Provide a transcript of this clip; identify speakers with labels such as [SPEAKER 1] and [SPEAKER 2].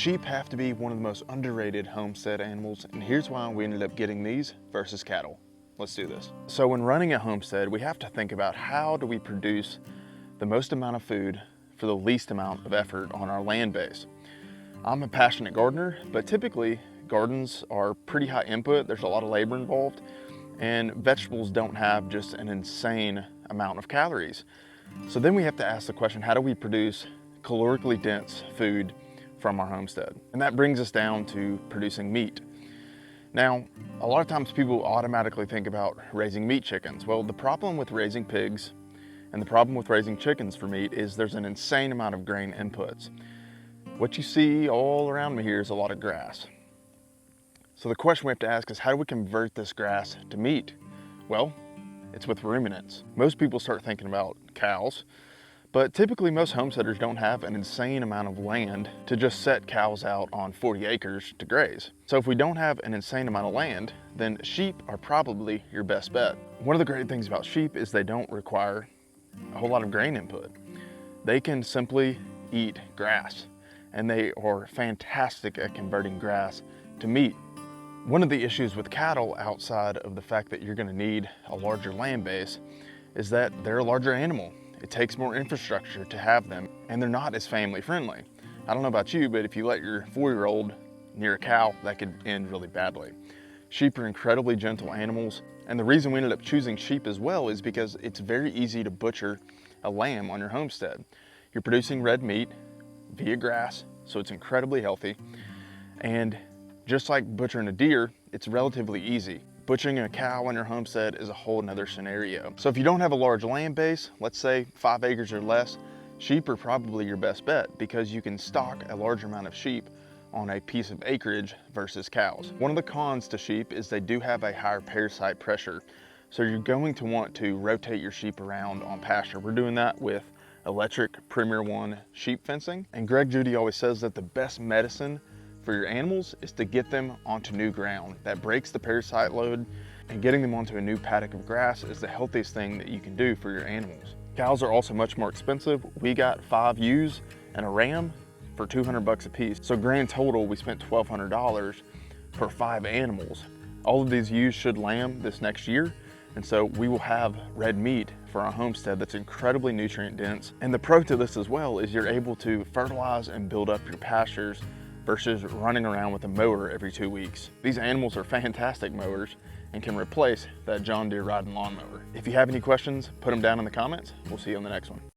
[SPEAKER 1] Sheep have to be one of the most underrated homestead animals, and here's why we ended up getting these versus cattle. Let's do this. So when running a homestead, we have to think about how do we produce the most amount of food for the least amount of effort on our land base. I'm a passionate gardener, but typically gardens are pretty high input. There's a lot of labor involved, and vegetables don't have just an insane amount of calories. So then we have to ask the question, how do we produce calorically dense food from our homestead? And that brings us down to producing meat. Now, a lot of times people automatically think about raising meat chickens. Well, the problem with raising pigs and the problem with raising chickens for meat is there's an insane amount of grain inputs. What you see all around me here is a lot of grass. So the question we have to ask is, how do we convert this grass to meat? Well, it's with ruminants. Most people start thinking about cows, but typically most homesteaders don't have an insane amount of land to just set cows out on 40 acres to graze. So if we don't have an insane amount of land, then sheep are probably your best bet. One of the great things about sheep is they don't require a whole lot of grain input. They can simply eat grass, and they are fantastic at converting grass to meat. One of the issues with cattle, outside of the fact that you're going to need a larger land base, is that they're a larger animal. It takes more infrastructure to have them, and they're not as family friendly. I don't know about you, but if you let your 4-year-old near a cow, that could end really badly. Sheep are incredibly gentle animals, and the reason we ended up choosing sheep as well is because it's very easy to butcher a lamb on your homestead. You're producing red meat via grass, so it's incredibly healthy, and just like butchering a deer, it's relatively easy. Butchering a cow on your homestead is a whole nother scenario. So if you don't have a large land base, let's say 5 acres or less, sheep are probably your best bet because you can stock a larger amount of sheep on a piece of acreage versus cows. One of the cons to sheep is they do have a higher parasite pressure. So you're going to want to rotate your sheep around on pasture. We're doing that with electric Premier One sheep fencing. And Greg Judy always says that the best medicine for your animals is to get them onto new ground. That breaks the parasite load, and getting them onto a new paddock of grass is the healthiest thing that you can do for your animals. Cows are also much more expensive. We got 5 ewes and a ram for $200 a piece. So grand total, we spent $1,200 for 5 animals. All of these ewes should lamb this next year, and so we will have red meat for our homestead that's incredibly nutrient dense. And the pro to this as well is you're able to fertilize and build up your pastures versus running around with a mower every 2 weeks. These animals are fantastic mowers and can replace that John Deere riding lawnmower. If you have any questions, put them down in the comments. We'll see you on the next one.